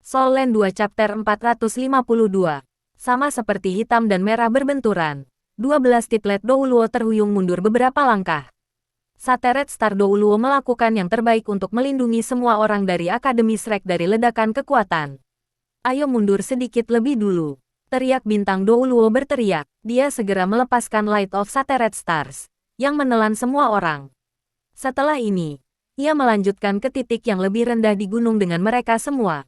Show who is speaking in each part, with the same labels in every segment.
Speaker 1: Soul Land 2 Chapter 452. Sama seperti hitam dan merah berbenturan, 12 titlet Douluo terhuyung mundur beberapa langkah. Sateret Star Douluo melakukan yang terbaik untuk melindungi semua orang dari Akademi Shrek dari ledakan kekuatan. Ayo mundur sedikit lebih dulu. Teriak bintang Douluo berteriak. Dia segera melepaskan Light of Sateret Stars, yang menelan semua orang. Setelah ini, ia melanjutkan ke titik yang lebih rendah di gunung dengan mereka semua.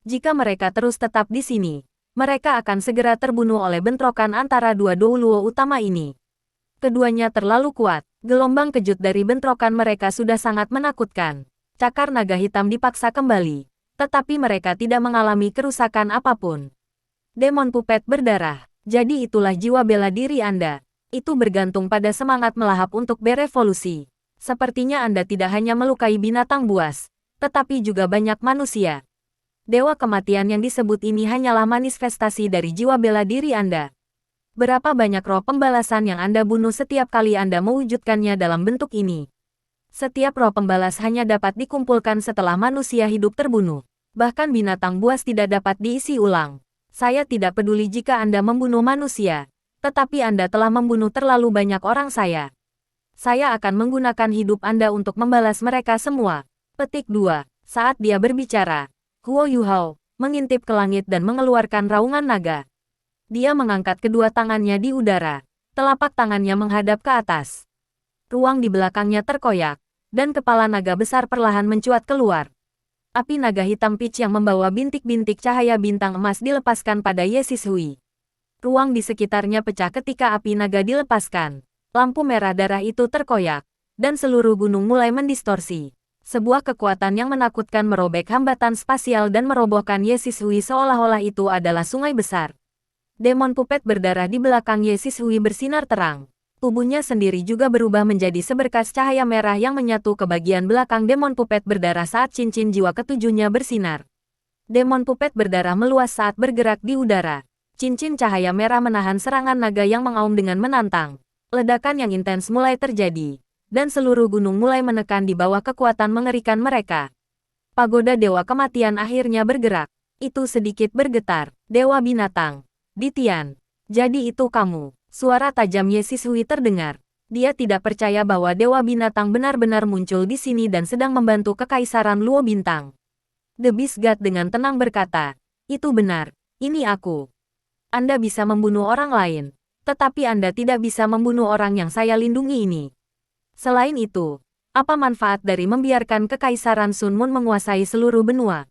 Speaker 1: Jika mereka terus tetap di sini, mereka akan segera terbunuh oleh bentrokan antara dua Douluo utama ini. Keduanya terlalu kuat. Gelombang kejut dari bentrokan mereka sudah sangat menakutkan. Cakar naga hitam dipaksa kembali, tetapi mereka tidak mengalami kerusakan apapun. Demon Puppet berdarah. Jadi itulah jiwa bela diri Anda. Itu bergantung pada semangat melahap untuk berevolusi. Sepertinya Anda tidak hanya melukai binatang buas, tetapi juga banyak manusia. Dewa kematian yang disebut ini hanyalah manifestasi dari jiwa bela diri Anda. Berapa banyak roh pembalasan yang Anda bunuh setiap kali Anda mewujudkannya dalam bentuk ini? Setiap roh pembalas hanya dapat dikumpulkan setelah manusia hidup terbunuh. Bahkan binatang buas tidak dapat diisi ulang. Saya tidak peduli jika Anda membunuh manusia, tetapi Anda telah membunuh terlalu banyak orang saya. Saya akan menggunakan hidup Anda untuk membalas mereka semua. Petik 2. Saat dia berbicara, Huo Yuhao mengintip ke langit dan mengeluarkan raungan naga. Dia mengangkat kedua tangannya di udara. Telapak tangannya menghadap ke atas. Ruang di belakangnya terkoyak, dan kepala naga besar perlahan mencuat keluar. Api naga hitam pitch yang membawa bintik-bintik cahaya bintang emas dilepaskan pada Ye Shishui. Ruang di sekitarnya pecah ketika api naga dilepaskan. Lampu merah darah itu terkoyak, dan seluruh gunung mulai mendistorsi. Sebuah kekuatan yang menakutkan merobek hambatan spasial dan merobohkan Ye Shishui seolah-olah itu adalah sungai besar. Demon Puppet berdarah di belakang Ye Shishui bersinar terang. Tubuhnya sendiri juga berubah menjadi seberkas cahaya merah yang menyatu ke bagian belakang Demon Puppet berdarah saat cincin jiwa ketujuhnya bersinar. Demon Puppet berdarah meluas saat bergerak di udara. Cincin cahaya merah menahan serangan naga yang mengaum dengan menantang. Ledakan yang intens mulai terjadi, dan seluruh gunung mulai menekan di bawah kekuatan mengerikan mereka. Pagoda Dewa Kematian akhirnya bergerak. Itu sedikit bergetar. Dewa Binatang. Ditian. Jadi itu kamu. Suara tajam Ye Shishui terdengar. Dia tidak percaya bahwa Dewa Binatang benar-benar muncul di sini dan sedang membantu Kekaisaran Luo Bintang. The Beast God dengan tenang berkata, itu benar, ini aku. Anda bisa membunuh orang lain, tetapi Anda tidak bisa membunuh orang yang saya lindungi ini. Selain itu, apa manfaat dari membiarkan Kekaisaran Sun Moon menguasai seluruh benua?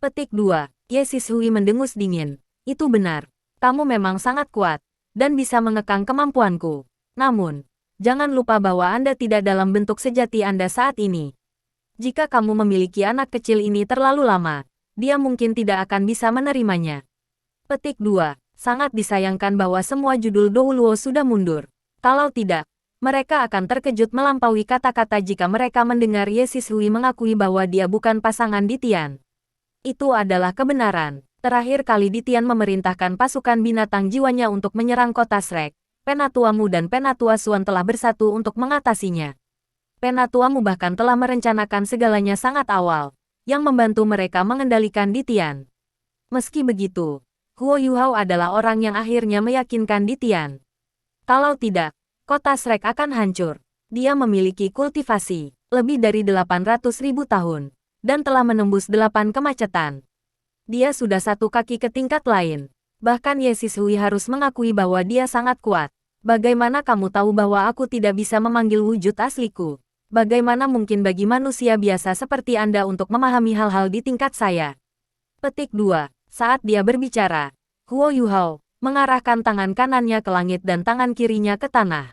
Speaker 1: Petik 2. Ye Shishui mendengus dingin. Itu benar. Kamu memang sangat kuat, dan bisa mengekang kemampuanku. Namun, jangan lupa bahwa Anda tidak dalam bentuk sejati Anda saat ini. Jika kamu memiliki anak kecil ini terlalu lama, dia mungkin tidak akan bisa menerimanya. Petik 2. Sangat disayangkan bahwa semua judul Douluo sudah mundur. Kalau tidak, mereka akan terkejut melampaui kata-kata jika mereka mendengar Ye Shishui mengakui bahwa dia bukan pasangan Ditian. Itu adalah kebenaran. Terakhir kali Ditian memerintahkan pasukan binatang jiwanya untuk menyerang kota Shrek, Penatua Mu dan Penatua Suan telah bersatu untuk mengatasinya. Penatua Mu bahkan telah merencanakan segalanya sangat awal, yang membantu mereka mengendalikan Ditian. Meski begitu, Huo Yuhao adalah orang yang akhirnya meyakinkan Ditian. Kalau tidak, kota Shrek akan hancur. Dia memiliki kultivasi lebih dari 800.000 tahun, dan telah menembus 8 kemacetan. Dia sudah satu kaki ke tingkat lain. Bahkan Ye Shishui harus mengakui bahwa dia sangat kuat. Bagaimana kamu tahu bahwa aku tidak bisa memanggil wujud asliku? Bagaimana mungkin bagi manusia biasa seperti Anda untuk memahami hal-hal di tingkat saya? Petik 2. Saat dia berbicara, Huo Yuhao mengarahkan tangan kanannya ke langit dan tangan kirinya ke tanah.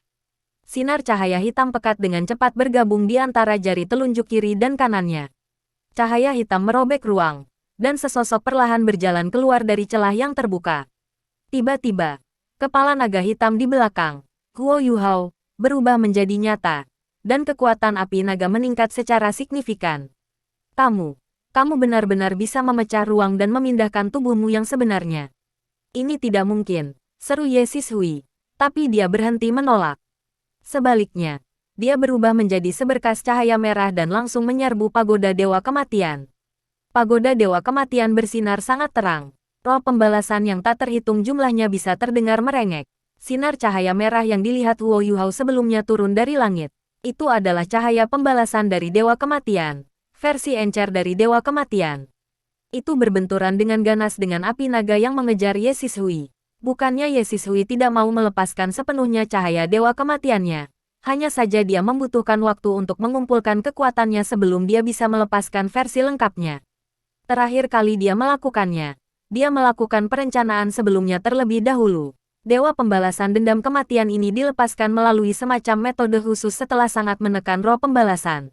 Speaker 1: Sinar cahaya hitam pekat dengan cepat bergabung di antara jari telunjuk kiri dan kanannya. Cahaya hitam merobek ruang, dan sesosok perlahan berjalan keluar dari celah yang terbuka. Tiba-tiba, kepala naga hitam di belakang Huo Yuhao berubah menjadi nyata, dan kekuatan api naga meningkat secara signifikan. Kamu benar-benar bisa memecah ruang dan memindahkan tubuhmu yang sebenarnya. Ini tidak mungkin, seru Ye Shishui, tapi dia berhenti menolak. Sebaliknya, dia berubah menjadi seberkas cahaya merah dan langsung menyerbu pagoda Dewa Kematian. Pagoda Dewa Kematian bersinar sangat terang. Roh pembalasan yang tak terhitung jumlahnya bisa terdengar merengek. Sinar cahaya merah yang dilihat Huo Yuhao sebelumnya turun dari langit. Itu adalah cahaya pembalasan dari Dewa Kematian. Versi encer dari Dewa Kematian. Itu berbenturan dengan ganas dengan api naga yang mengejar Ye Sishui. Bukannya Ye Sishui tidak mau melepaskan sepenuhnya cahaya Dewa Kematiannya. Hanya saja dia membutuhkan waktu untuk mengumpulkan kekuatannya sebelum dia bisa melepaskan versi lengkapnya. Terakhir kali dia melakukannya, dia melakukan perencanaan sebelumnya terlebih dahulu. Dewa pembalasan dendam kematian ini dilepaskan melalui semacam metode khusus setelah sangat menekan roh pembalasan.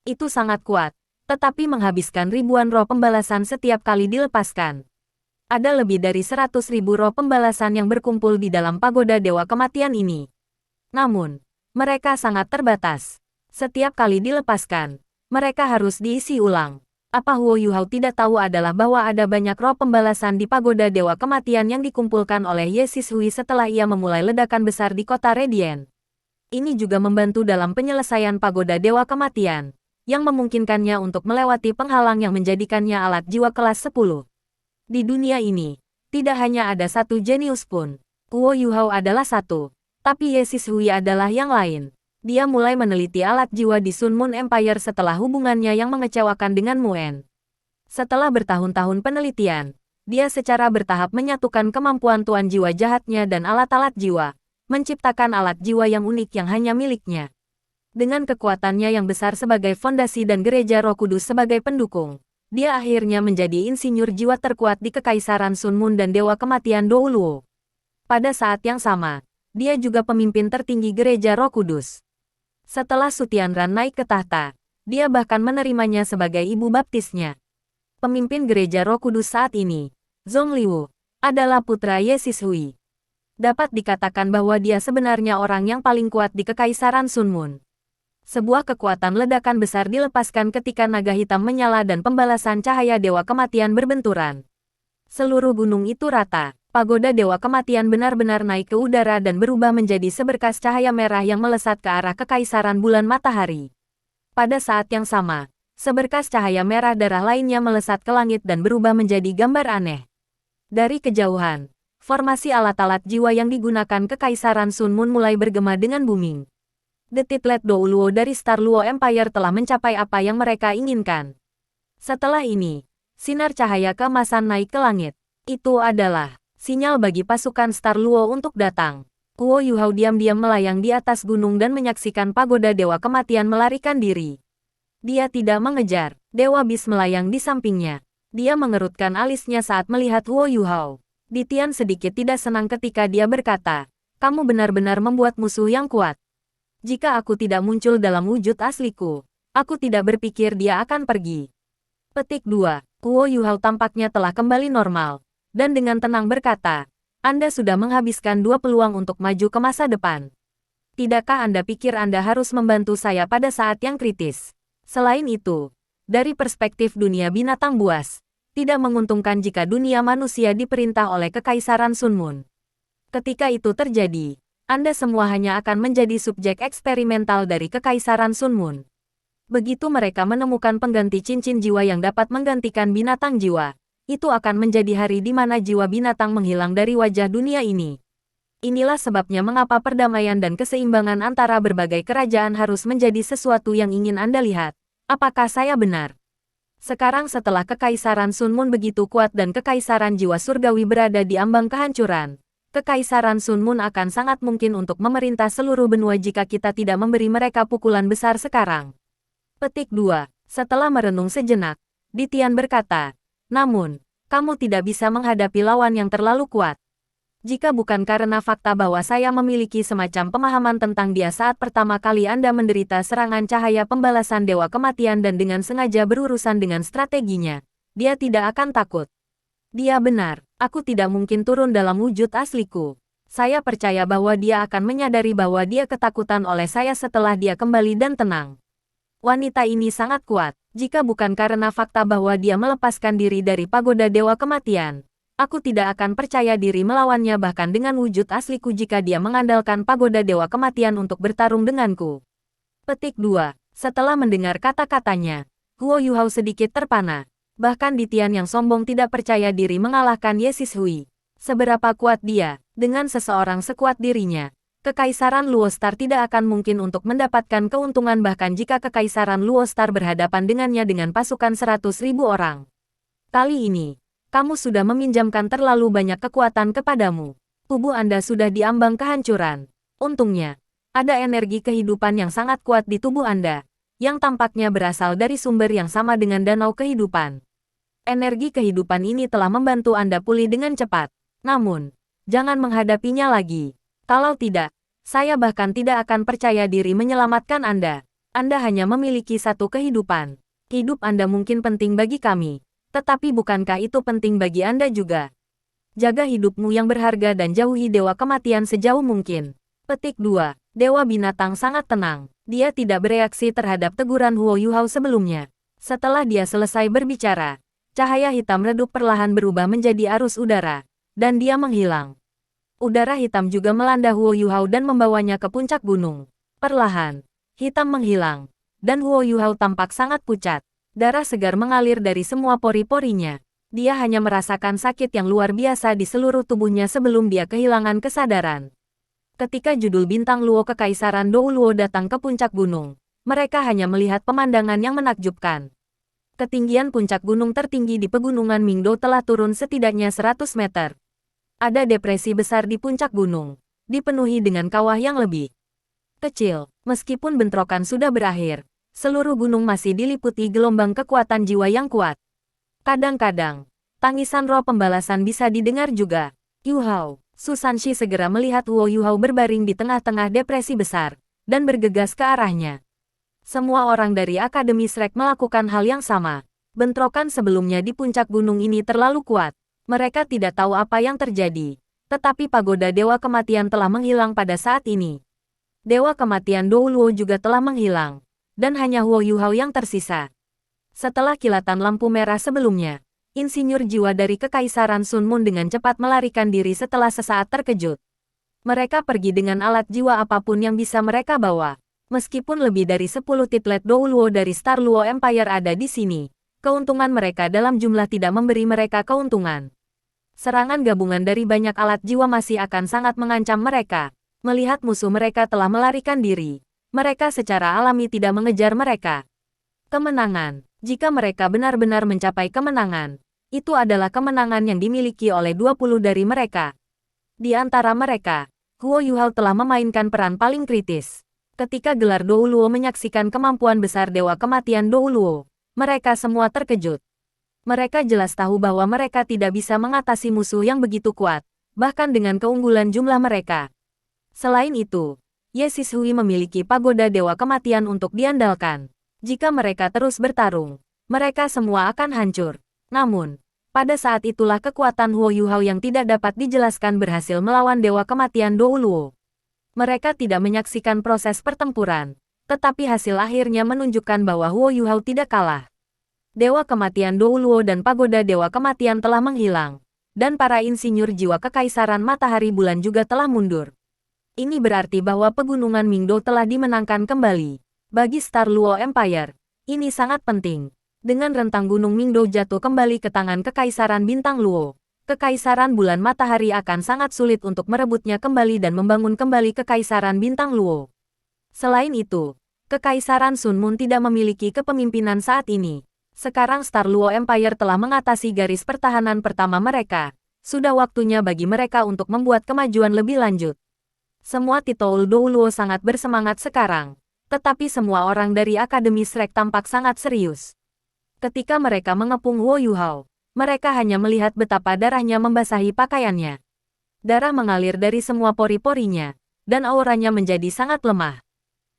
Speaker 1: Itu sangat kuat, tetapi menghabiskan ribuan roh pembalasan setiap kali dilepaskan. Ada lebih dari 100.000 roh pembalasan yang berkumpul di dalam pagoda Dewa Kematian ini. Namun, mereka sangat terbatas. Setiap kali dilepaskan, mereka harus diisi ulang. Apa Huo Yuhao tidak tahu adalah bahwa ada banyak roh pembalasan di pagoda Dewa Kematian yang dikumpulkan oleh Ye Sishui setelah ia memulai ledakan besar di kota Radiant. Ini juga membantu dalam penyelesaian pagoda Dewa Kematian, yang memungkinkannya untuk melewati penghalang yang menjadikannya alat jiwa kelas 10. Di dunia ini, tidak hanya ada satu jenius pun. Huo Yuhao adalah satu, tapi Ye Sishui adalah yang lain. Dia mulai meneliti alat jiwa di Sun Moon Empire setelah hubungannya yang mengecewakan dengan Muen. Setelah bertahun-tahun penelitian, dia secara bertahap menyatukan kemampuan tuan jiwa jahatnya dan alat-alat jiwa, menciptakan alat jiwa yang unik yang hanya miliknya. Dengan kekuatannya yang besar sebagai fondasi dan gereja Roh Kudus sebagai pendukung, dia akhirnya menjadi insinyur jiwa terkuat di Kekaisaran Sun Moon dan Dewa Kematian Douluo. Pada saat yang sama, dia juga pemimpin tertinggi gereja Roh Kudus. Setelah Sutianran naik ke tahta, dia bahkan menerimanya sebagai ibu baptisnya. Pemimpin gereja Roh Kudus saat ini, Zhong Liwu, adalah putra Ye Sishui. Dapat dikatakan bahwa dia sebenarnya orang yang paling kuat di Kekaisaran Sun Moon. Sebuah kekuatan ledakan besar dilepaskan ketika naga hitam menyala dan pembalasan cahaya Dewa Kematian berbenturan. Seluruh gunung itu rata. Pagoda Dewa Kematian benar-benar naik ke udara dan berubah menjadi seberkas cahaya merah yang melesat ke arah Kekaisaran Bulan Matahari. Pada saat yang sama, seberkas cahaya merah darah lainnya melesat ke langit dan berubah menjadi gambar aneh. Dari kejauhan, formasi alat-alat jiwa yang digunakan Kekaisaran Sun Moon mulai bergema dengan booming. The Titlet Douluo dari Star Luo Empire telah mencapai apa yang mereka inginkan. Setelah ini, sinar cahaya keemasan naik ke langit. Itu adalah sinyal bagi pasukan Star Luo untuk datang. Huo Yuhao diam-diam melayang di atas gunung dan menyaksikan pagoda Dewa Kematian melarikan diri. Dia tidak mengejar. Dewa Bis melayang di sampingnya. Dia mengerutkan alisnya saat melihat Huo Yuhao. Ditian sedikit tidak senang ketika dia berkata, "Kamu benar-benar membuat musuh yang kuat. Jika aku tidak muncul dalam wujud asliku, aku tidak berpikir dia akan pergi." Petik 2. Huo Yuhao tampaknya telah kembali normal. Dan dengan tenang berkata, "Anda sudah menghabiskan 2 peluang untuk maju ke masa depan. Tidakkah Anda pikir Anda harus membantu saya pada saat yang kritis? Selain itu, dari perspektif dunia binatang buas, tidak menguntungkan jika dunia manusia diperintah oleh Kekaisaran Sun Moon. Ketika itu terjadi, Anda semua hanya akan menjadi subjek eksperimental dari Kekaisaran Sun Moon. Begitu mereka menemukan pengganti cincin jiwa yang dapat menggantikan binatang jiwa, itu akan menjadi hari di mana jiwa binatang menghilang dari wajah dunia ini. Inilah sebabnya mengapa perdamaian dan keseimbangan antara berbagai kerajaan harus menjadi sesuatu yang ingin Anda lihat. Apakah saya benar? Sekarang setelah Kekaisaran Sun Moon begitu kuat dan Kekaisaran Jiwa Surgawi berada di ambang kehancuran, Kekaisaran Sun Moon akan sangat mungkin untuk memerintah seluruh benua jika kita tidak memberi mereka pukulan besar sekarang. Petik 2. Setelah merenung sejenak, Ditian berkata, "Namun, kamu tidak bisa menghadapi lawan yang terlalu kuat. Jika bukan karena fakta bahwa saya memiliki semacam pemahaman tentang dia saat pertama kali Anda menderita serangan cahaya pembalasan Dewa Kematian dan dengan sengaja berurusan dengan strateginya, dia tidak akan takut." Dia benar, aku tidak mungkin turun dalam wujud asliku. Saya percaya bahwa dia akan menyadari bahwa dia ketakutan oleh saya setelah dia kembali dan tenang. Wanita ini sangat kuat. Jika bukan karena fakta bahwa dia melepaskan diri dari pagoda Dewa Kematian, aku tidak akan percaya diri melawannya bahkan dengan wujud asliku jika dia mengandalkan pagoda Dewa Kematian untuk bertarung denganku. Petik 2. Setelah mendengar kata-katanya, Huo Yuhao sedikit terpana. Bahkan Ditian yang sombong tidak percaya diri mengalahkan Ye Sishui. Seberapa kuat dia, dengan seseorang sekuat dirinya, Kekaisaran Luo Star tidak akan mungkin untuk mendapatkan keuntungan bahkan jika Kekaisaran Luo Star berhadapan dengannya dengan pasukan 100.000 orang. Kali ini, kamu sudah meminjamkan terlalu banyak kekuatan kepadamu. Tubuh Anda sudah diambang kehancuran. Untungnya, ada energi kehidupan yang sangat kuat di tubuh Anda, yang tampaknya berasal dari sumber yang sama dengan danau kehidupan. Energi kehidupan ini telah membantu Anda pulih dengan cepat. Namun, jangan menghadapinya lagi. Kalau tidak, saya bahkan tidak akan percaya diri menyelamatkan Anda. Anda hanya memiliki satu kehidupan. Hidup Anda mungkin penting bagi kami, tetapi bukankah itu penting bagi Anda juga? Jaga hidupmu yang berharga dan jauhi Dewa Kematian sejauh mungkin. Petik 2. Dewa Binatang sangat tenang. Dia tidak bereaksi terhadap teguran Huo Yuhao sebelumnya. Setelah dia selesai berbicara, cahaya hitam redup perlahan berubah menjadi arus udara, dan dia menghilang. Udara hitam juga melanda Huo Yuhao dan membawanya ke puncak gunung. Perlahan, hitam menghilang, dan Huo Yuhao tampak sangat pucat. Darah segar mengalir dari semua pori-porinya. Dia hanya merasakan sakit yang luar biasa di seluruh tubuhnya sebelum dia kehilangan kesadaran. Ketika judul bintang Luo Kekaisaran Dou Luo datang ke puncak gunung, mereka hanya melihat pemandangan yang menakjubkan. Ketinggian puncak gunung tertinggi di pegunungan Mingdo telah turun setidaknya 100 meter. Ada depresi besar di puncak gunung, dipenuhi dengan kawah yang lebih kecil. Meskipun bentrokan sudah berakhir, seluruh gunung masih diliputi gelombang kekuatan jiwa yang kuat. Kadang-kadang, tangisan roh pembalasan bisa didengar juga. Yuhao, Su Sanshi segera melihat Huo Yuhao berbaring di tengah-tengah depresi besar, dan bergegas ke arahnya. Semua orang dari Akademi Shrek melakukan hal yang sama. Bentrokan sebelumnya di puncak gunung ini terlalu kuat. Mereka tidak tahu apa yang terjadi. Tetapi pagoda Dewa Kematian telah menghilang pada saat ini. Dewa Kematian Dou Luo juga telah menghilang. Dan hanya Huo Yuhao yang tersisa. Setelah kilatan lampu merah sebelumnya, insinyur jiwa dari Kekaisaran Sun Moon dengan cepat melarikan diri setelah sesaat terkejut. Mereka pergi dengan alat jiwa apapun yang bisa mereka bawa. Meskipun lebih dari 10 titlet Dou Luo dari Star Luo Empire ada di sini, keuntungan mereka dalam jumlah tidak memberi mereka keuntungan. Serangan gabungan dari banyak alat jiwa masih akan sangat mengancam mereka. Melihat musuh mereka telah melarikan diri, mereka secara alami tidak mengejar mereka. Kemenangan. Jika mereka benar-benar mencapai kemenangan, itu adalah kemenangan yang dimiliki oleh 20 dari mereka. Di antara mereka, Huo Yuhao telah memainkan peran paling kritis. Ketika gelar Dou Luo menyaksikan kemampuan besar Dewa Kematian Dou Luo, mereka semua terkejut. Mereka jelas tahu bahwa mereka tidak bisa mengatasi musuh yang begitu kuat, bahkan dengan keunggulan jumlah mereka. Selain itu, Ye Sishui memiliki pagoda Dewa Kematian untuk diandalkan. Jika mereka terus bertarung, mereka semua akan hancur. Namun, pada saat itulah kekuatan Huo Yuhao yang tidak dapat dijelaskan berhasil melawan Dewa Kematian Dou Luo. Mereka tidak menyaksikan proses pertempuran, tetapi hasil akhirnya menunjukkan bahwa Huo Yuhao tidak kalah. Dewa Kematian Dou Luo dan pagoda Dewa Kematian telah menghilang, dan para insinyur jiwa Kekaisaran Matahari Bulan juga telah mundur. Ini berarti bahwa pegunungan Mingdo telah dimenangkan kembali. Bagi Star Luo Empire, ini sangat penting. Dengan rentang Gunung Mingdo jatuh kembali ke tangan Kekaisaran Bintang Luo, Kekaisaran Bulan Matahari akan sangat sulit untuk merebutnya kembali dan membangun kembali Kekaisaran Bintang Luo. Selain itu, Kekaisaran Sun Moon tidak memiliki kepemimpinan saat ini. Sekarang Star Luo Empire telah mengatasi garis pertahanan pertama mereka. Sudah waktunya bagi mereka untuk membuat kemajuan lebih lanjut. Semua titul Dou Luo sangat bersemangat sekarang. Tetapi semua orang dari Akademi Shrek tampak sangat serius. Ketika mereka mengepung Huo Yuhao, mereka hanya melihat betapa darahnya membasahi pakaiannya. Darah mengalir dari semua pori-porinya, dan auranya menjadi sangat lemah.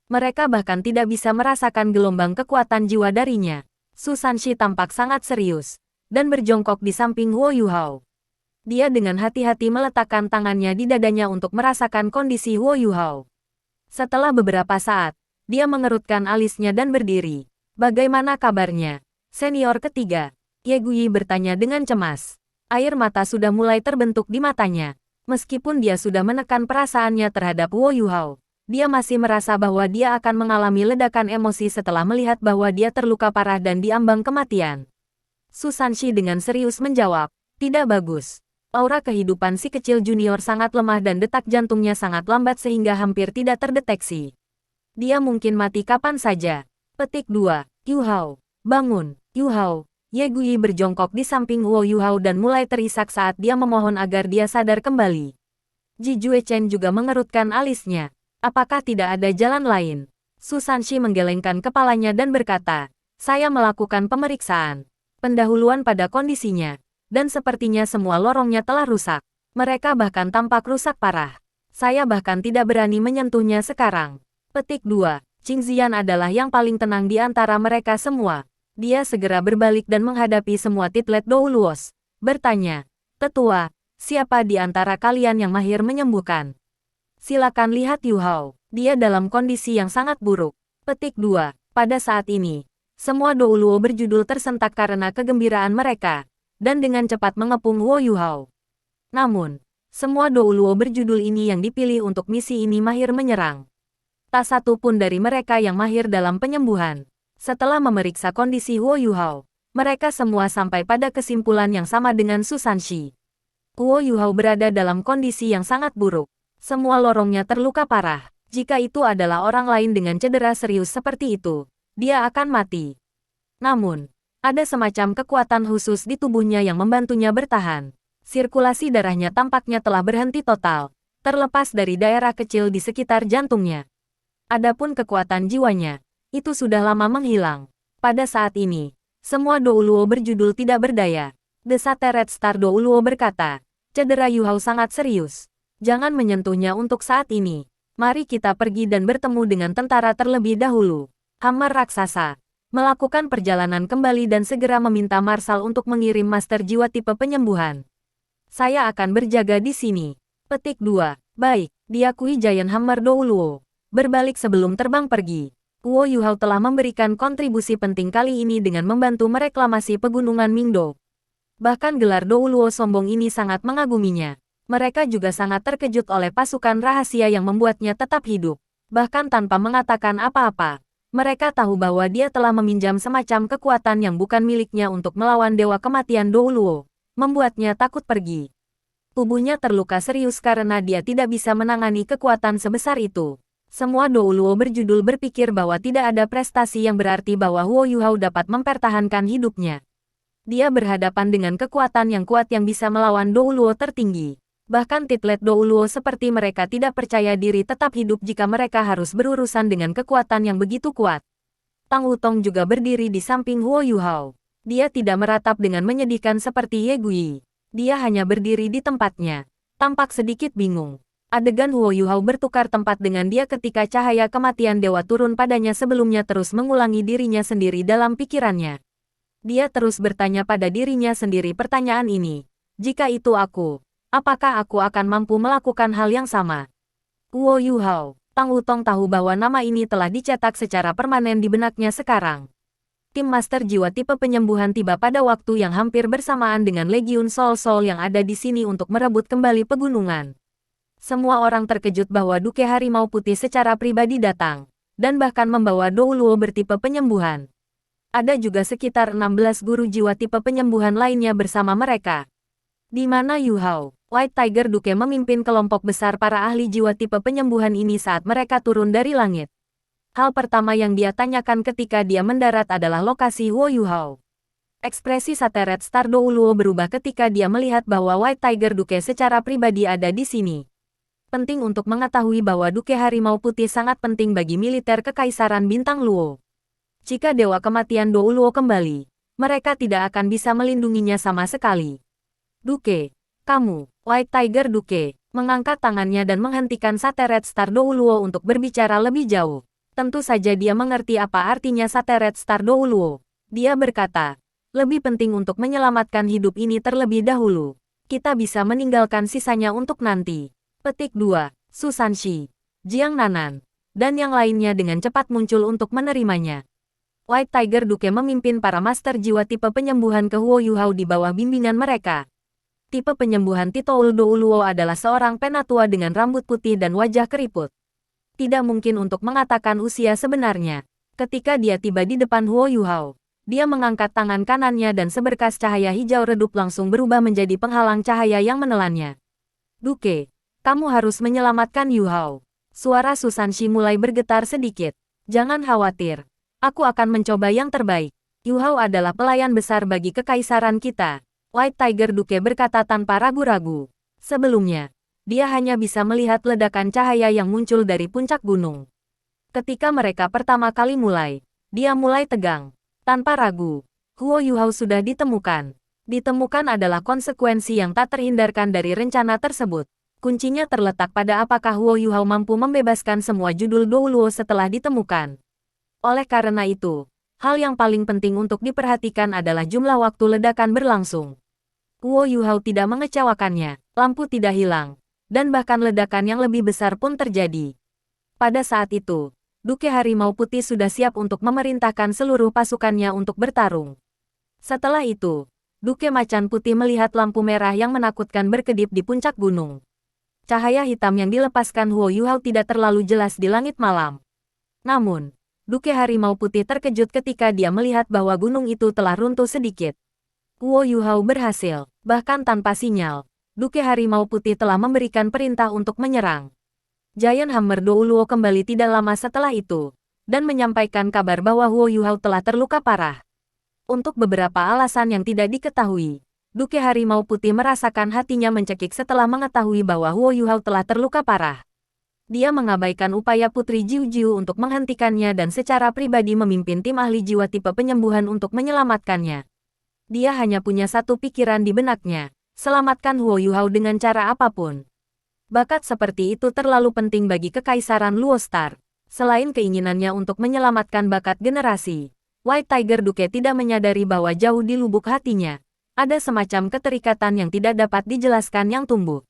Speaker 1: Mereka bahkan tidak bisa merasakan gelombang kekuatan jiwa darinya. Su Sanshi tampak sangat serius, dan berjongkok di samping Huo Yuhao. Dia dengan hati-hati meletakkan tangannya di dadanya untuk merasakan kondisi Huo Yuhao. Setelah beberapa saat, dia mengerutkan alisnya dan berdiri. Bagaimana kabarnya? Senior ketiga. Ye Guyi bertanya dengan cemas. Air mata sudah mulai terbentuk di matanya. Meskipun dia sudah menekan perasaannya terhadap Huo Yuhao, dia masih merasa bahwa dia akan mengalami ledakan emosi setelah melihat bahwa dia terluka parah dan diambang kematian. Susanshi dengan serius menjawab, tidak bagus. Aura kehidupan si kecil junior sangat lemah dan detak jantungnya sangat lambat sehingga hampir tidak terdeteksi. Dia mungkin mati kapan saja. Petik 2. Yu Hao. Bangun, Yu Hao. Ye Gui berjongkok di samping Huo Yu Hao dan mulai terisak saat dia memohon agar dia sadar kembali. Ji Jue Chen juga mengerutkan alisnya. Apakah tidak ada jalan lain? Susanshi menggelengkan kepalanya dan berkata, saya melakukan pemeriksaan pendahuluan pada kondisinya. Dan sepertinya semua lorongnya telah rusak. Mereka bahkan tampak rusak parah. Saya bahkan tidak berani menyentuhnya sekarang. Petik 2. Qing Ziyan adalah yang paling tenang di antara mereka semua. Dia segera berbalik dan menghadapi semua titlet Douluos. Bertanya, Tetua, siapa di antara kalian yang mahir menyembuhkan? Silakan lihat Yu Hao. Dia dalam kondisi yang sangat buruk. Petik 2. Pada saat ini, semua Douluo berjudul tersentak karena kegembiraan mereka. Dan dengan cepat mengepung Huo Yu Hao. Namun, semua Douluo berjudul ini yang dipilih untuk misi ini mahir menyerang. Tak satu pun dari mereka yang mahir dalam penyembuhan. Setelah memeriksa kondisi Huo Yu Hao, mereka semua sampai pada kesimpulan yang sama dengan Susanshi. Huo Yu Hao berada dalam kondisi yang sangat buruk. Semua lorongnya terluka parah. Jika itu adalah orang lain dengan cedera serius seperti itu, dia akan mati. Namun, ada semacam kekuatan khusus di tubuhnya yang membantunya bertahan. Sirkulasi darahnya tampaknya telah berhenti total, terlepas dari daerah kecil di sekitar jantungnya. Adapun kekuatan jiwanya, itu sudah lama menghilang. Pada saat ini, semua Douluo berjudul tidak berdaya. The Sateret Star Douluo berkata, cedera Yu Hao sangat serius. Jangan menyentuhnya untuk saat ini. Mari kita pergi dan bertemu dengan tentara terlebih dahulu. Hammer raksasa. Melakukan perjalanan kembali dan segera meminta Marshal untuk mengirim master jiwa tipe penyembuhan. Saya akan berjaga di sini. Petik 2. Baik, diakui Giant Hammer Douluo. Berbalik sebelum terbang pergi. Huo Yu Hao telah memberikan kontribusi penting kali ini dengan membantu mereklamasi pegunungan Mingdo. Bahkan gelar Douluo sombong ini sangat mengaguminya. Mereka juga sangat terkejut oleh pasukan rahasia yang membuatnya tetap hidup. Bahkan tanpa mengatakan apa-apa. Mereka tahu bahwa dia telah meminjam semacam kekuatan yang bukan miliknya untuk melawan Dewa Kematian Douluo, membuatnya takut pergi. Tubuhnya terluka serius karena dia tidak bisa menangani kekuatan sebesar itu. Semua Douluo berjudul berpikir bahwa tidak ada prestasi yang berarti bahwa Huo Yu Hao dapat mempertahankan hidupnya. Dia berhadapan dengan kekuatan yang kuat yang bisa melawan Douluo tertinggi. Bahkan titlet Douluo seperti mereka tidak percaya diri tetap hidup jika mereka harus berurusan dengan kekuatan yang begitu kuat. Tang Wutong juga berdiri di samping Huo Yu Hao. Dia tidak meratap dengan menyedihkan seperti Ye Gui. Dia hanya berdiri di tempatnya. Tampak sedikit bingung. Adegan Huo Yu Hao bertukar tempat dengan dia ketika cahaya kematian dewa turun padanya sebelumnya terus mengulangi dirinya sendiri dalam pikirannya. Dia terus bertanya pada dirinya sendiri pertanyaan ini. Jika itu aku, apakah aku akan mampu melakukan hal yang sama? Huo Yu Hao. Tang Wutong tahu bahwa nama ini telah dicetak secara permanen di benaknya sekarang. Tim Master Jiwa tipe penyembuhan tiba pada waktu yang hampir bersamaan dengan Legiun Soul-Soul yang ada di sini untuk merebut kembali pegunungan. Semua orang terkejut bahwa Duke Harimau Putih secara pribadi datang, dan bahkan membawa Douluo bertipe penyembuhan. Ada juga sekitar 16 guru jiwa tipe penyembuhan lainnya bersama mereka. Di mana Yu Hao? White Tiger Duke memimpin kelompok besar para ahli jiwa tipe penyembuhan ini saat mereka turun dari langit. Hal pertama yang dia tanyakan ketika dia mendarat adalah lokasi Huo Yu Hao. Ekspresi Sateret Star Douluo berubah ketika dia melihat bahwa White Tiger Duke secara pribadi ada di sini. Penting untuk mengetahui bahwa Duke Harimau Putih sangat penting bagi militer Kekaisaran Bintang Luo. Jika Dewa Kematian Douluo kembali, mereka tidak akan bisa melindunginya sama sekali. Duke, kamu, White Tiger Duke, mengangkat tangannya dan menghentikan Sateret Star Douluo untuk berbicara lebih jauh. Tentu saja dia mengerti apa artinya Sateret Star Douluo. Dia berkata, lebih penting untuk menyelamatkan hidup ini terlebih dahulu. Kita bisa meninggalkan sisanya untuk nanti. Petik 2. Susanshi, Jiang Nanan, dan yang lainnya dengan cepat muncul untuk menerimanya. White Tiger Duke memimpin para master jiwa tipe penyembuhan ke Huo Yu Hao di bawah bimbingan mereka. Tipe penyembuhan Titoul Douluo adalah seorang penatua dengan rambut putih dan wajah keriput. Tidak mungkin untuk mengatakan usia sebenarnya. Ketika dia tiba di depan Huo Yu Hao, Dia mengangkat tangan kanannya dan seberkas cahaya hijau redup langsung berubah menjadi penghalang cahaya yang menelannya. Duke, kamu harus menyelamatkan Yu Hao. Suara Susanshi mulai bergetar sedikit. Jangan khawatir. Aku akan mencoba yang terbaik. Yu Hao adalah pelayan besar bagi kekaisaran kita. White Tiger Duke berkata tanpa ragu-ragu. Sebelumnya, dia hanya bisa melihat ledakan cahaya yang muncul dari puncak gunung. Ketika mereka pertama kali mulai, dia mulai tegang. Tanpa ragu, Huo Yu Hao sudah ditemukan. Ditemukan adalah konsekuensi yang tak terhindarkan dari rencana tersebut. Kuncinya terletak pada apakah Huo Yu Hao mampu membebaskan semua judul Douluo setelah ditemukan. Oleh karena itu, hal yang paling penting untuk diperhatikan adalah jumlah waktu ledakan berlangsung. Huo Yu Hao tidak mengecewakannya, lampu tidak hilang, dan bahkan ledakan yang lebih besar pun terjadi. Pada saat itu, Duke Harimau Putih sudah siap untuk memerintahkan seluruh pasukannya untuk bertarung. Setelah itu, Duke Macan Putih melihat lampu merah yang menakutkan berkedip di puncak gunung. Cahaya hitam yang dilepaskan Huo Yu Hao tidak terlalu jelas di langit malam. Namun, Duke Harimau Putih terkejut ketika dia melihat bahwa gunung itu telah runtuh sedikit. Huo Yu Hao berhasil, bahkan tanpa sinyal. Duke Harimau Putih telah memberikan perintah untuk menyerang. Giant Hammer Douluo kembali tidak lama setelah itu, dan menyampaikan kabar bahwa Huo Yu Hao telah terluka parah. Untuk beberapa alasan yang tidak diketahui, Duke Harimau Putih merasakan hatinya mencekik setelah mengetahui bahwa Huo Yu Hao telah terluka parah. Dia mengabaikan upaya Putri Jiu Jiu untuk menghentikannya dan secara pribadi memimpin tim ahli jiwa tipe penyembuhan untuk menyelamatkannya. Dia hanya punya satu pikiran di benaknya, selamatkan Huo Yu Hao dengan cara apapun. Bakat seperti itu terlalu penting bagi kekaisaran Luo Star. Selain keinginannya untuk menyelamatkan bakat generasi, White Tiger Duke tidak menyadari bahwa jauh di lubuk hatinya, ada semacam keterikatan yang tidak dapat dijelaskan yang tumbuh.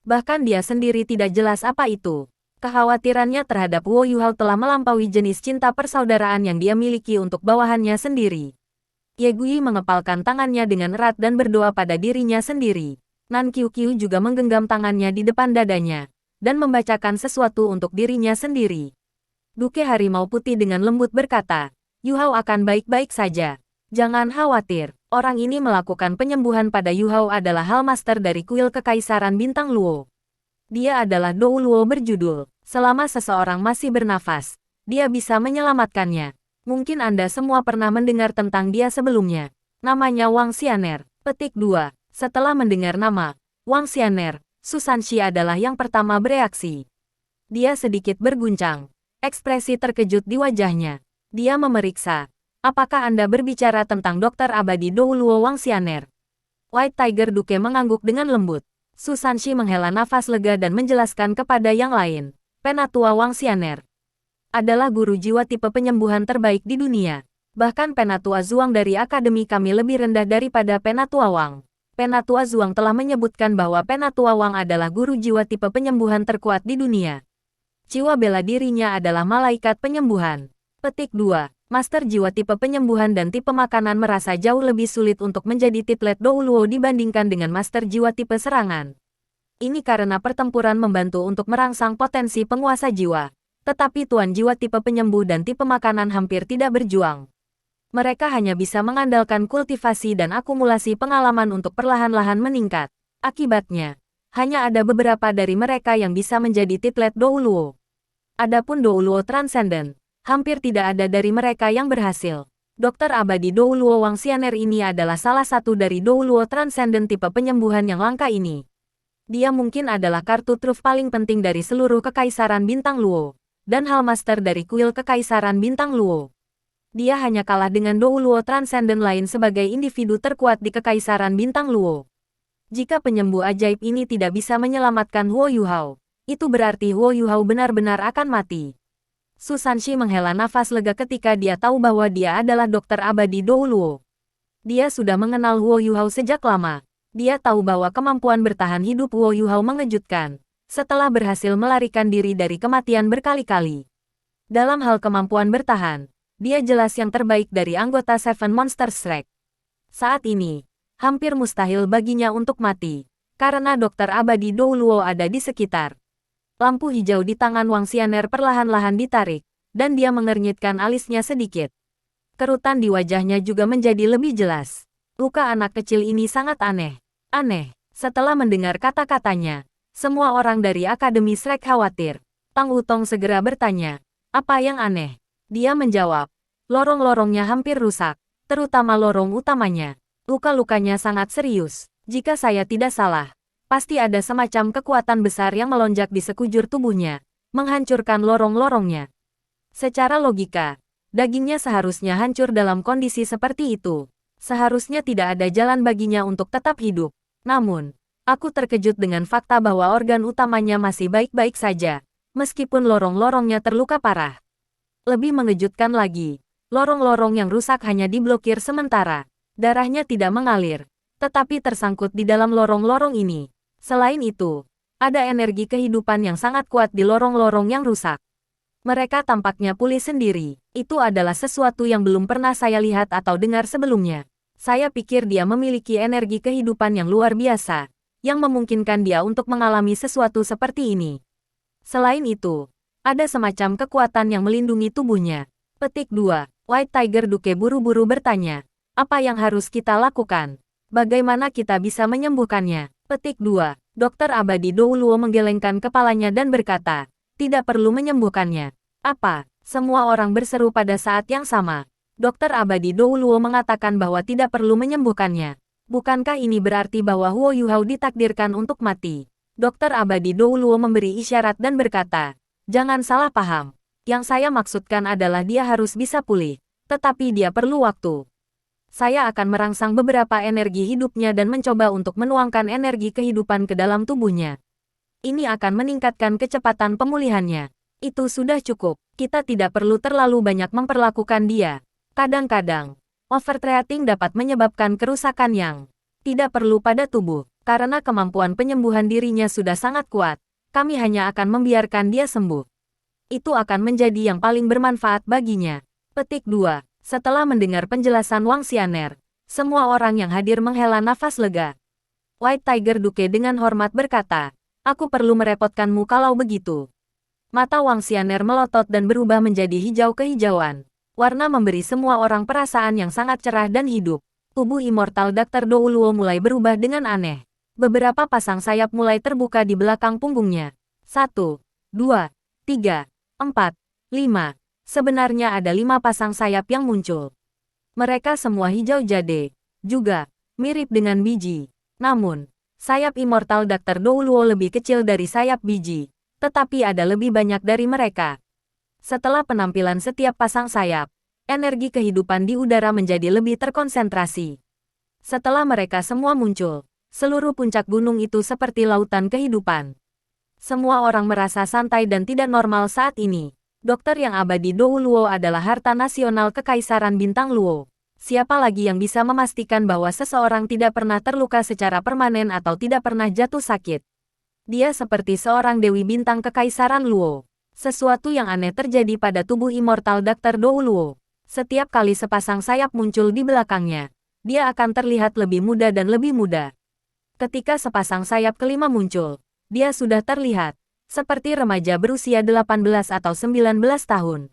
Speaker 1: Bahkan dia sendiri tidak jelas apa itu. Kekhawatirannya terhadap Huo Yu Hao telah melampaui jenis cinta persaudaraan yang dia miliki untuk bawahannya sendiri. Ye Gui mengepalkan tangannya dengan erat dan berdoa pada dirinya sendiri. Nan Qiu Qiu juga menggenggam tangannya di depan dadanya, dan membacakan sesuatu untuk dirinya sendiri. Duke Harimau Putih dengan lembut berkata, Yu Hao akan baik-baik saja. Jangan khawatir, orang ini melakukan penyembuhan pada Yu Hao adalah hal master dari kuil Kekaisaran Bintang Luo. Dia adalah Douluo berjudul, selama seseorang masih bernafas, dia bisa menyelamatkannya. Mungkin Anda semua pernah mendengar tentang dia sebelumnya. Namanya Wang Xianer. Petik 2. Setelah mendengar nama Wang Xianer, Susanshi adalah yang pertama bereaksi. Dia sedikit berguncang. Ekspresi terkejut di wajahnya. Dia memeriksa. Apakah Anda berbicara tentang Dokter Abadi Douluo Wang Xianer? White Tiger Duke mengangguk dengan lembut. Susanshi menghela nafas lega dan menjelaskan kepada yang lain. Penatua Wang Xianer adalah guru jiwa tipe penyembuhan terbaik di dunia. Bahkan Penatua Zuang dari akademi kami lebih rendah daripada Penatua Wang. Penatua Zuang telah menyebutkan bahwa Penatua Wang adalah guru jiwa tipe penyembuhan terkuat di dunia. Jiwa bela dirinya adalah malaikat penyembuhan. Petik 2. Master jiwa tipe penyembuhan dan tipe makanan merasa jauh lebih sulit untuk menjadi Tiplet Douluo dibandingkan dengan master jiwa tipe serangan. Ini karena pertempuran membantu untuk merangsang potensi penguasa jiwa. Tetapi tuan jiwa tipe penyembuh dan tipe makanan hampir tidak berjuang. Mereka hanya bisa mengandalkan kultivasi dan akumulasi pengalaman untuk perlahan-lahan meningkat. Akibatnya, hanya ada beberapa dari mereka yang bisa menjadi Tiplet Douluo. Adapun Douluo Transcendent, hampir tidak ada dari mereka yang berhasil. Dokter Abadi Douluo Wang Xianer ini adalah salah satu dari Douluo Transcendent tipe penyembuhan yang langka ini. Dia mungkin adalah kartu truf paling penting dari seluruh Kekaisaran Bintang Luo, dan hal master dari kuil Kekaisaran Bintang Luo. Dia hanya kalah dengan Douluo Transcendent lain sebagai individu terkuat di Kekaisaran Bintang Luo. Jika penyembuh ajaib ini tidak bisa menyelamatkan Huo Yu Hao, itu berarti Huo Yu Hao benar-benar akan mati. Susanshi menghela nafas lega ketika dia tahu bahwa dia adalah dokter abadi Douluo. Dia sudah mengenal Huo Yu Hao sejak lama. Dia tahu bahwa kemampuan bertahan hidup Huo Yu Hao mengejutkan, setelah berhasil melarikan diri dari kematian berkali-kali. Dalam hal kemampuan bertahan, dia jelas yang terbaik dari anggota Seven Monsters Shrek. Saat ini, hampir mustahil baginya untuk mati, karena dokter abadi Douluo ada di sekitar. Lampu hijau di tangan Wang Xianer perlahan-lahan ditarik, dan dia mengernyitkan alisnya sedikit. Kerutan di wajahnya juga menjadi lebih jelas. Luka anak kecil ini sangat aneh. Aneh. Setelah mendengar kata-katanya, semua orang dari Akademi Shrek khawatir. Tang Wutong segera bertanya, apa yang aneh? Dia menjawab, lorong-lorongnya hampir rusak, terutama lorong utamanya. Luka-lukanya sangat serius. Jika saya tidak salah, pasti ada semacam kekuatan besar yang melonjak di sekujur tubuhnya, menghancurkan lorong-lorongnya. Secara logika, dagingnya seharusnya hancur dalam kondisi seperti itu. Seharusnya tidak ada jalan baginya untuk tetap hidup. Namun, aku terkejut dengan fakta bahwa organ utamanya masih baik-baik saja, meskipun lorong-lorongnya terluka parah. Lebih mengejutkan lagi, lorong-lorong yang rusak hanya diblokir sementara. Darahnya tidak mengalir, tetapi tersangkut di dalam lorong-lorong ini. Selain itu, ada energi kehidupan yang sangat kuat di lorong-lorong yang rusak. Mereka tampaknya pulih sendiri. Itu adalah sesuatu yang belum pernah saya lihat atau dengar sebelumnya. Saya pikir dia memiliki energi kehidupan yang luar biasa, yang memungkinkan dia untuk mengalami sesuatu seperti ini. Selain itu, ada semacam kekuatan yang melindungi tubuhnya. Petik 2. White Tiger Duke buru-buru bertanya, apa yang harus kita lakukan? Bagaimana kita bisa menyembuhkannya? Petik 2. Dokter Abadi Douluo menggelengkan kepalanya dan berkata, tidak perlu menyembuhkannya. Apa? Semua orang berseru pada saat yang sama. Dokter Abadi Douluo mengatakan bahwa tidak perlu menyembuhkannya. Bukankah ini berarti bahwa Huo Yuhao ditakdirkan untuk mati? Dokter Abadi Douluo memberi isyarat dan berkata, jangan salah paham. Yang saya maksudkan adalah dia harus bisa pulih. Tetapi dia perlu waktu. Saya akan merangsang beberapa energi hidupnya dan mencoba untuk menuangkan energi kehidupan ke dalam tubuhnya. Ini akan meningkatkan kecepatan pemulihannya. Itu sudah cukup. Kita tidak perlu terlalu banyak memperlakukan dia. Kadang-kadang, overtreating dapat menyebabkan kerusakan yang tidak perlu pada tubuh. Karena kemampuan penyembuhan dirinya sudah sangat kuat, kami hanya akan membiarkan dia sembuh. Itu akan menjadi yang paling bermanfaat baginya. Petik 2. Setelah mendengar penjelasan Wang Xianer, semua orang yang hadir menghela nafas lega. White Tiger Duke dengan hormat berkata, aku perlu merepotkanmu kalau begitu. Mata Wang Xianer melotot dan berubah menjadi hijau kehijauan. Warna memberi semua orang perasaan yang sangat cerah dan hidup. Tubuh immortal Dr. Douluo mulai berubah dengan aneh. Beberapa pasang sayap mulai terbuka di belakang punggungnya. 1, 2, 3, 4, 5. Sebenarnya ada 5 pasang sayap yang muncul. Mereka semua hijau jade. Juga, mirip dengan biji. Namun, sayap immortal Dr. Douluo lebih kecil dari sayap biji, tetapi ada lebih banyak dari mereka. Setelah penampilan setiap pasang sayap, energi kehidupan di udara menjadi lebih terkonsentrasi. Setelah mereka semua muncul, seluruh puncak gunung itu seperti lautan kehidupan. Semua orang merasa santai dan tidak normal saat ini. Dokter yang abadi Douluo adalah harta nasional Kekaisaran Bintang Luo. Siapa lagi yang bisa memastikan bahwa seseorang tidak pernah terluka secara permanen atau tidak pernah jatuh sakit? Dia seperti seorang Dewi Bintang Kekaisaran Luo. Sesuatu yang aneh terjadi pada tubuh immortal Dr. Douluo. Setiap kali sepasang sayap muncul di belakangnya, dia akan terlihat lebih muda dan lebih muda. Ketika sepasang sayap kelima muncul, dia sudah terlihat seperti remaja berusia 18 atau 19 tahun.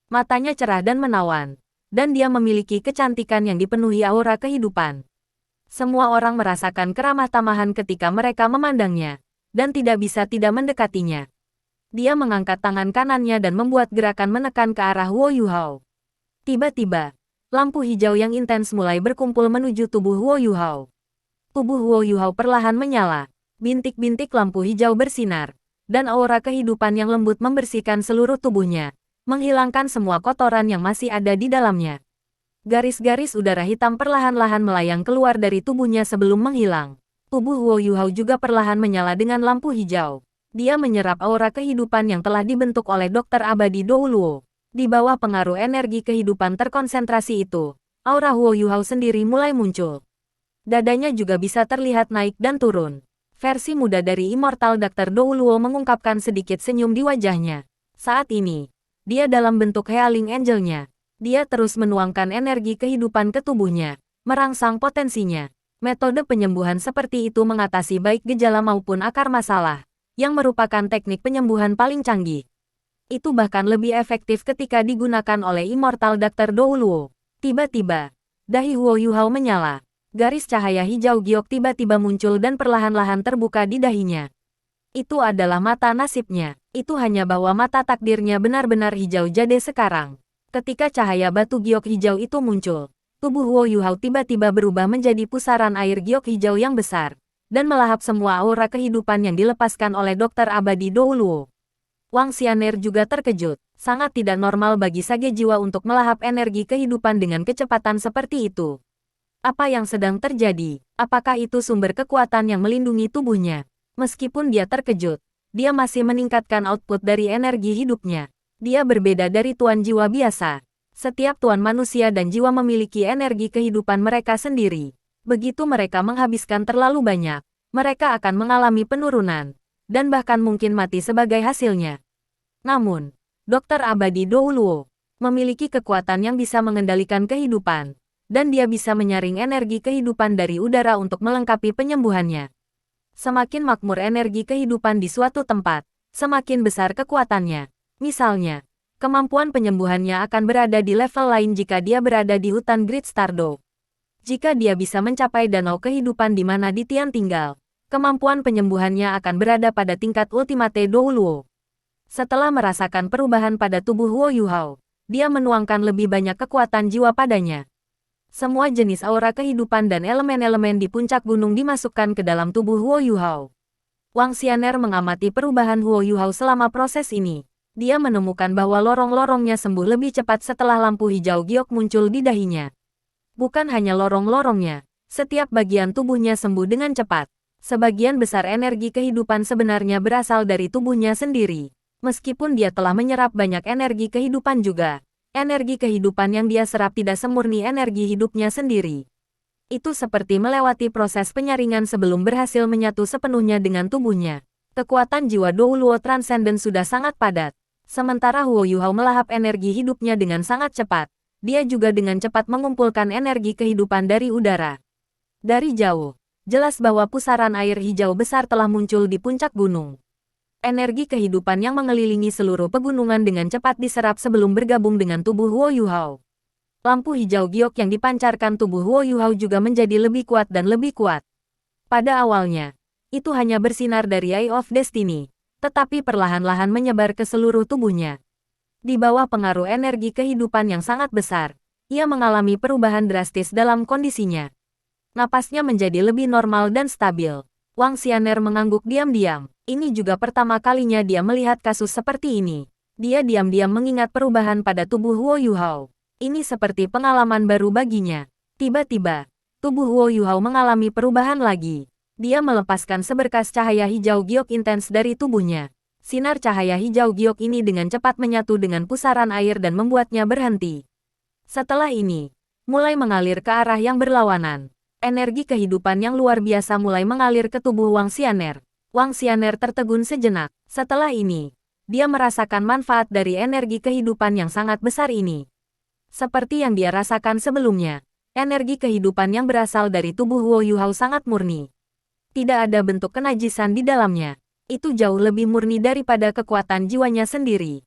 Speaker 1: Matanya cerah dan menawan. Dan dia memiliki kecantikan yang dipenuhi aura kehidupan. Semua orang merasakan keramah tamahan ketika mereka memandangnya, dan tidak bisa tidak mendekatinya. Dia mengangkat tangan kanannya dan membuat gerakan menekan ke arah Huo Yuhao. Tiba-tiba, lampu hijau yang intens mulai berkumpul menuju tubuh Huo Yuhao. Tubuh Huo Yuhao perlahan menyala, bintik-bintik lampu hijau bersinar, dan aura kehidupan yang lembut membersihkan seluruh tubuhnya, menghilangkan semua kotoran yang masih ada di dalamnya. Garis-garis udara hitam perlahan-lahan melayang keluar dari tubuhnya sebelum menghilang. Tubuh Huo Yuhao juga perlahan menyala dengan lampu hijau. Dia menyerap aura kehidupan yang telah dibentuk oleh Dokter Abadi Douluo. Di bawah pengaruh energi kehidupan terkonsentrasi itu, aura Huo Yuhao sendiri mulai muncul. Dadanya juga bisa terlihat naik dan turun. Versi muda dari Immortal Dr. Douluo mengungkapkan sedikit senyum di wajahnya. Saat ini, dia dalam bentuk Healing Angel-nya. Dia terus menuangkan energi kehidupan ke tubuhnya, merangsang potensinya. Metode penyembuhan seperti itu mengatasi baik gejala maupun akar masalah, yang merupakan teknik penyembuhan paling canggih. Itu bahkan lebih efektif ketika digunakan oleh Immortal Dr. Douluo. Tiba-tiba, dahi Huo Yuhao menyala. Garis cahaya hijau giok tiba-tiba muncul dan perlahan-lahan terbuka di dahinya. Itu adalah mata nasibnya. Itu hanya bahwa mata takdirnya benar-benar hijau jade sekarang. Ketika cahaya batu giok hijau itu muncul, tubuh Huo Yuhao tiba-tiba berubah menjadi pusaran air giok hijau yang besar, dan melahap semua aura kehidupan yang dilepaskan oleh Dokter Abadi Douluo. Wang Xianer juga terkejut. Sangat tidak normal bagi sage jiwa untuk melahap energi kehidupan dengan kecepatan seperti itu. Apa yang sedang terjadi? Apakah itu sumber kekuatan yang melindungi tubuhnya? Meskipun dia terkejut, dia masih meningkatkan output dari energi hidupnya. Dia berbeda dari tuan jiwa biasa. Setiap tuan manusia dan jiwa memiliki energi kehidupan mereka sendiri. Begitu mereka menghabiskan terlalu banyak, mereka akan mengalami penurunan, dan bahkan mungkin mati sebagai hasilnya. Namun, Dokter Abadi Douluo memiliki kekuatan yang bisa mengendalikan kehidupan, dan dia bisa menyaring energi kehidupan dari udara untuk melengkapi penyembuhannya. Semakin makmur energi kehidupan di suatu tempat, semakin besar kekuatannya. Misalnya, kemampuan penyembuhannya akan berada di level lain jika dia berada di hutan Great Stardo. Jika dia bisa mencapai danau kehidupan di mana Ditian tinggal, kemampuan penyembuhannya akan berada pada tingkat Ultimate Douluo. Setelah merasakan perubahan pada tubuh Huo Yuhao, dia menuangkan lebih banyak kekuatan jiwa padanya. Semua jenis aura kehidupan dan elemen-elemen di puncak gunung dimasukkan ke dalam tubuh Huo Yuhao. Wang Xianer mengamati perubahan Huo Yuhao selama proses ini. Dia menemukan bahwa lorong-lorongnya sembuh lebih cepat setelah lampu hijau giok muncul di dahinya. Bukan hanya lorong-lorongnya, setiap bagian tubuhnya sembuh dengan cepat. Sebagian besar energi kehidupan sebenarnya berasal dari tubuhnya sendiri. Meskipun dia telah menyerap banyak energi kehidupan juga, energi kehidupan yang dia serap tidak semurni energi hidupnya sendiri. Itu seperti melewati proses penyaringan sebelum berhasil menyatu sepenuhnya dengan tubuhnya. Kekuatan jiwa Douluo Transcendent sudah sangat padat. Sementara Huo Yuhao melahap energi hidupnya dengan sangat cepat, dia juga dengan cepat mengumpulkan energi kehidupan dari udara. Dari jauh, jelas bahwa pusaran air hijau besar telah muncul di puncak gunung. Energi kehidupan yang mengelilingi seluruh pegunungan dengan cepat diserap sebelum bergabung dengan tubuh Huo Yuhao. Lampu hijau giok yang dipancarkan tubuh Huo Yuhao juga menjadi lebih kuat dan lebih kuat. Pada awalnya, itu hanya bersinar dari Eye of Destiny, tetapi perlahan-lahan menyebar ke seluruh tubuhnya. Di bawah pengaruh energi kehidupan yang sangat besar, ia mengalami perubahan drastis dalam kondisinya. Napasnya menjadi lebih normal dan stabil. Wang Xianer mengangguk diam-diam. Ini juga pertama kalinya dia melihat kasus seperti ini. Dia diam-diam mengingat perubahan pada tubuh Huo Yuhao. Ini seperti pengalaman baru baginya. Tiba-tiba, tubuh Huo Yuhao mengalami perubahan lagi. Dia melepaskan seberkas cahaya hijau giok intens dari tubuhnya. Sinar cahaya hijau giok ini dengan cepat menyatu dengan pusaran air dan membuatnya berhenti. Setelah ini, mulai mengalir ke arah yang berlawanan. Energi kehidupan yang luar biasa mulai mengalir ke tubuh Wang Xianer. Wang Xianer tertegun sejenak. Setelah ini, dia merasakan manfaat dari energi kehidupan yang sangat besar ini. Seperti yang dia rasakan sebelumnya, energi kehidupan yang berasal dari tubuh Huo Yuhao sangat murni. Tidak ada bentuk kenajisan di dalamnya. Itu jauh lebih murni daripada kekuatan jiwanya sendiri.